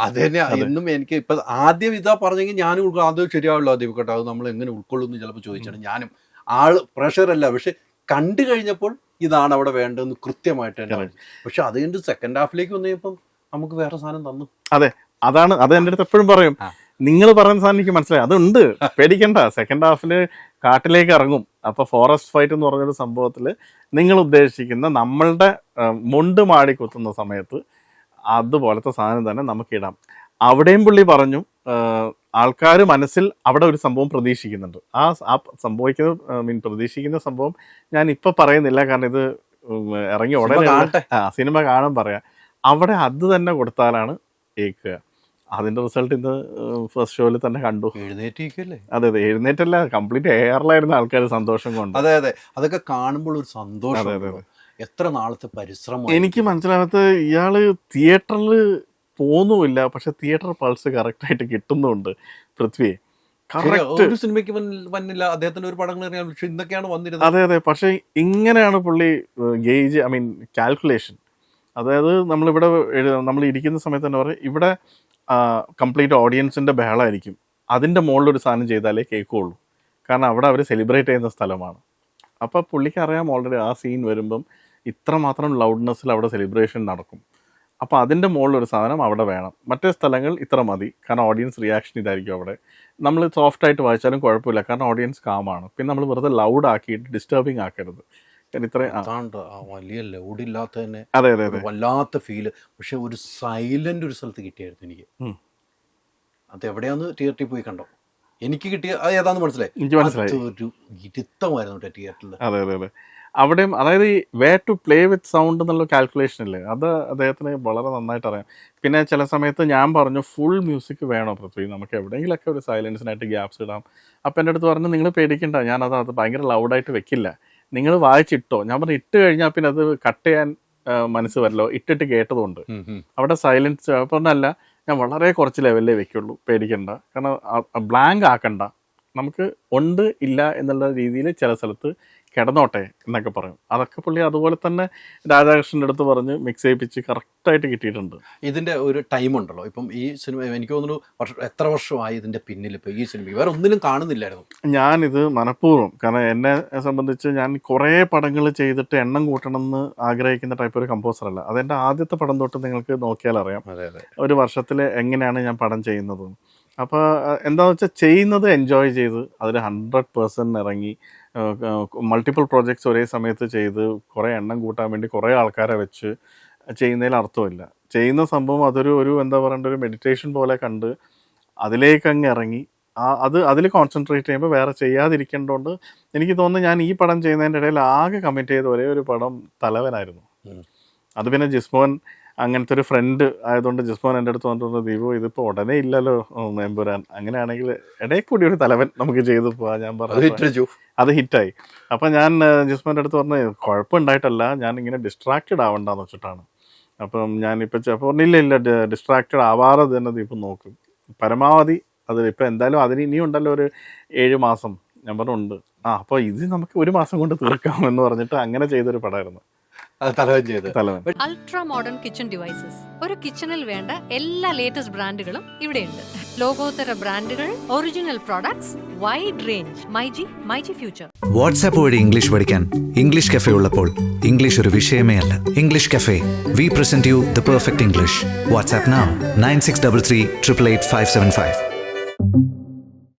അത് തന്നെ എന്നും എനിക്ക് ഇപ്പം ആദ്യം ഇതാ പറഞ്ഞെങ്കിൽ ഞാനും അത് ശരിയാവുള്ളൂ ആദ്യം കേട്ടോ, അത് നമ്മൾ എങ്ങനെ ഉൾക്കൊള്ളുന്നു ചിലപ്പോൾ ചോദിച്ചാണ് ഞാനും. പ്രഷറല്ല, പക്ഷെ കണ്ടു കഴിഞ്ഞപ്പോൾ ഇതാണ് അവിടെ വേണ്ടതെന്ന് കൃത്യമായിട്ട് തന്നെ. പക്ഷെ അത് കഴിഞ്ഞ് സെക്കൻഡ് ഹാഫിലേക്ക് വന്നു കഴിഞ്ഞപ്പം നമുക്ക് വേറെ സാധനം തന്നു. അതെ, അത് എൻ്റെ അടുത്ത് എപ്പോഴും പറയും, നിങ്ങൾ പറയുന്ന സാധനം എനിക്ക് മനസ്സിലായി, അതുണ്ട്, പേടിക്കണ്ട. സെക്കൻഡ് ഹാഫില് കാട്ടിലേക്ക് ഇറങ്ങും. അപ്പൊ ഫോറസ്റ്റ് ഫൈറ്റ് എന്ന് പറഞ്ഞൊരു സംഭവത്തിൽ നിങ്ങൾ ഉദ്ദേശിക്കുന്ന നമ്മളുടെ മുണ്ട് മാടി കുത്തുന്ന സമയത്ത് അതുപോലത്തെ സാധനം തന്നെ നമുക്കിടാം. അവിടെയും പുള്ളി പറഞ്ഞു, ആൾക്കാർ മനസ്സിൽ അവിടെ ഒരു സംഭവം പ്രതീക്ഷിക്കുന്നുണ്ട്. ആ പ്രതീക്ഷിക്കുന്ന സംഭവം ഞാൻ ഇപ്പൊ പറയുന്നില്ല, കാരണം ഇത് ഇറങ്ങി ഉടനെ സിനിമ കാണാൻ പറയാം. അവിടെ അത് തന്നെ കൊടുത്താലാണ് ഏക്കുക. അതിന്റെ റിസൾട്ട് ഇന്ന് ഫസ്റ്റ് ഷോയിൽ തന്നെ കണ്ടു. എഴുന്നേറ്റിരിക്കല്ലേ? അതെ, എഴുന്നേറ്റല്ല, കംപ്ലീറ്റ് എയറിലായിരുന്നു ആൾക്കാർ സന്തോഷം കൊണ്ട്. അതെ, അതൊക്കെ കാണുമ്പോൾ ഒരു സന്തോഷം. എത്ര നാളത്തെ പരിശ്രമം. എനിക്ക് മനസ്സിലാവാത്ത, ഇയാള് തിയേറ്ററിൽ പോകുന്നുമില്ല, പക്ഷെ തിയേറ്റർ പൾസ് കറക്റ്റായിട്ട് കിട്ടുന്നുണ്ട് പൃഥ്വിയെ. ഒരു സിനിമയ്ക്ക് വന്നില്ല അദ്ദേഹത്തിന്റെ ഒരു പടങ്ങൾ, പക്ഷെ ഇന്നൊക്കെയാണ് വന്നിരുന്നത്. അതെ, പക്ഷെ ഇങ്ങനെയാണ് പുള്ളി ഗേജ്, കാൽക്കുലേഷൻ. അതായത് നമ്മൾ ഇരിക്കുന്ന സമയത്ത് തന്നെ പറയും, ഇവിടെ കംപ്ലീറ്റ് ഓഡിയൻസിൻ്റെ ബഹളമായിരിക്കും, അതിൻ്റെ മുകളിലൊരു സാധനം ചെയ്താലേ കേൾക്കുള്ളൂ, കാരണം അവിടെ അവർ സെലിബ്രേറ്റ് ചെയ്യുന്ന സ്ഥലമാണ്. അപ്പോൾ പുള്ളിക്ക് അറിയാം ഓൾറെഡി ആ സീൻ വരുമ്പം ഇത്രമാത്രം ലൗഡ്നെസ്സിൽ അവിടെ സെലിബ്രേഷൻ നടക്കും. അപ്പോൾ അതിൻ്റെ മുകളിലൊരു സാധനം അവിടെ വേണം. മറ്റേ സ്ഥലങ്ങൾ ഇത്ര മതി, കാരണം ഓഡിയൻസ് റിയാക്ഷൻ ഇതായിരിക്കും അവിടെ. നമ്മൾ സോഫ്റ്റായിട്ട് വായിച്ചാലും കുഴപ്പമില്ല, കാരണം ഓഡിയൻസ് കാമാണ്. പിന്നെ നമ്മൾ വെറുതെ ലൗഡ് ആക്കിയിട്ട് ഡിസ്റ്റർബിങ് ആക്കരുത്. വലിയ ലൗഡില്ലാത്ത തന്നെ അതെ വല്ലാത്ത ഫീല്. പക്ഷെ ഒരു സൈലന്റ് ഒരു സ്ഥലത്ത് കിട്ടിയായിരുന്നു എനിക്ക്. അത് എവിടെയാന്ന് തിയേറ്ററിൽ പോയി കണ്ടോ, എനിക്ക് കിട്ടിയ അത് ഏതാന്ന് മനസ്സിലായി. ഒരു ഇരുത്തമായിരുന്നു തിയേറ്ററിൽ. അതെ അവിടെയും, അതായത് ഈ way to play with sound എന്നുള്ള കാൽക്കുലേഷൻ ഇല്ലേ, അത് അദ്ദേഹത്തിന് വളരെ നന്നായിട്ട് അറിയാം. പിന്നെ ചില സമയത്ത് ഞാൻ പറഞ്ഞു, ഫുൾ മ്യൂസിക് വേണോ പൃഥ്വി, നമുക്ക് എവിടെയെങ്കിലൊക്കെ ഒരു സൈലൻസിനായിട്ട് ഗ്യാപ്സ് ഇടാം. അപ്പം എൻ്റെ അടുത്ത് പറഞ്ഞു, നിങ്ങൾ പേടിക്കണ്ട, ഞാനത് ഭയങ്കര ലൗഡായിട്ട് വെക്കില്ല, നിങ്ങൾ വായിച്ചിട്ടോ. ഞാൻ പറഞ്ഞു, ഇട്ട് കഴിഞ്ഞാൽ പിന്നെ അത് കട്ട് ചെയ്യാൻ മനസ്സ് വരല്ലോ, ഇട്ടിട്ട് കേട്ടതുകൊണ്ട് അവിടെ സൈലൻസ്. പറഞ്ഞല്ല, ഞാൻ വളരെ കുറച്ച് ലെവലിലേ വെക്കുള്ളൂ, പേടിക്കണ്ട, കാരണം ബ്ലാങ്ക് ആക്കണ്ട, നമുക്ക് ഉണ്ട് ഇല്ല എന്നുള്ള രീതിയിൽ ചില സ്ഥലത്ത് കിടന്നോട്ടെ എന്നൊക്കെ പറയും. അതൊക്കെ പുള്ളി അതുപോലെ തന്നെ രാധാകൃഷ്ണൻ്റെ അടുത്ത് പറഞ്ഞ് മിക്സ് ചെയ്യിപ്പിച്ച് കറക്റ്റായിട്ട് കിട്ടിയിട്ടുണ്ട്. ഇതിൻ്റെ ഒരു ടൈം ഉണ്ടല്ലോ, ഇപ്പം ഈ സിനിമ എനിക്ക് തോന്നുന്നു എത്ര വർഷമായി ഇതിൻ്റെ പിന്നിൽ? ഇപ്പോൾ ഈ സിനിമ വേറെ ഒന്നിലും കാണുന്നില്ലായിരുന്നു. ഞാനിത് മനഃപൂർവ്വം, കാരണം എന്നെ സംബന്ധിച്ച് ഞാൻ കുറേ പടങ്ങൾ ചെയ്തിട്ട് എണ്ണം കൂട്ടണമെന്ന് ആഗ്രഹിക്കുന്ന ടൈപ്പ് ഒരു കമ്പോസറല്ല. അതെൻ്റെ ആദ്യത്തെ പടം തൊട്ട് നിങ്ങൾക്ക് നോക്കിയാൽ അറിയാം, ഒരു വർഷത്തിൽ എങ്ങനെയാണ് ഞാൻ പടം ചെയ്യുന്നത്. അപ്പോൾ എന്താണെന്ന് വെച്ചാൽ, ചെയ്യുന്നത് എൻജോയ് ചെയ്ത് അതിൽ 100% ഇറങ്ങി മൾട്ടിപ്പിൾ പ്രോജക്ട്സ് ഒരേ സമയത്ത് ചെയ്ത് കുറേ എണ്ണം കൂട്ടാൻ വേണ്ടി കുറേ ആൾക്കാരെ വെച്ച് ചെയ്യുന്നതിൽ അർത്ഥമില്ല. ചെയ്യുന്ന സംഭവം അതൊരു എന്താ പറയേണ്ട, ഒരു മെഡിറ്റേഷൻ പോലെ കണ്ട് അതിലേക്കങ്ങ് ഇറങ്ങി അതിൽ കോൺസെൻട്രേറ്റ് ചെയ്യുമ്പോൾ വേറെ ചെയ്യാതിരിക്കേണ്ടതുകൊണ്ട് എനിക്ക് തോന്നുന്നു ഞാൻ ഈ പടം ചെയ്യുന്നതിൻ്റെ ഇടയിൽ ആകെ കമ്മിറ്റ് ചെയ്ത ഒരേ ഒരു പടം തലവനായിരുന്നു. അത് പിന്നെ ജിസ്മോൻ അങ്ങനത്തെ ഒരു ഫ്രണ്ട് ആയതുകൊണ്ട് ജിസ്മോൻ എൻ്റെ അടുത്ത് വന്നിട്ടുണ്ട്, ദീപു ഇതിപ്പോൾ ഉടനെ ഇല്ലല്ലോ എമ്പുരാൻ, അങ്ങനെയാണെങ്കിൽ ഇടയിൽ കൂടി ഒരു തലവൻ നമുക്ക് ചെയ്തു പോവാം. ഞാൻ പറഞ്ഞു അത് ഹിറ്റായി. അപ്പം ഞാൻ ജിസ്മോൻ്റെ അടുത്ത് പറഞ്ഞ്, കുഴപ്പമുണ്ടായിട്ടല്ല, ഞാൻ ഇങ്ങനെ ഡിസ്ട്രാക്റ്റഡ് ആവണ്ടെന്ന് വെച്ചിട്ടാണ്. അപ്പം ഞാനിപ്പോൾ പറഞ്ഞില്ല, ഡിസ്ട്രാക്റ്റഡ് ആവാതെ തന്നെ ദീപു നോക്കും പരമാവധി. അത് ഇപ്പം എന്തായാലും അതിന് ഇനിയുണ്ടല്ലോ ഒരു 7 മാസം. ഞാൻ പറഞ്ഞുണ്ട്, അപ്പോൾ ഇത് നമുക്ക് 1 മാസം കൊണ്ട് തീർക്കാം എന്ന് പറഞ്ഞിട്ട് അങ്ങനെ ചെയ്തൊരു പടമായിരുന്നു അൾട്രാ മോഡേൺ കിച്ചൺ ഡിവൈസസ്. ഒരു കിച്ചണിൽ വേണ്ട എല്ലാ ലേറ്റസ്റ്റ് ബ്രാൻഡുകളും ഇവിടെയുണ്ട്. ലോകോത്തര ബ്രാൻഡുകൾ, original products, wide range. MyG future. WhatsApp വഴി ഇംഗ്ലീഷ് പഠിക്കാൻ ഇംഗ്ലീഷ് കഫേ ഉള്ളപ്പോൾ ഇംഗ്ലീഷ് ഒരു വിഷയമേ അല്ല. English cafe, we present you the perfect English. WhatsApp now 9633 888 575.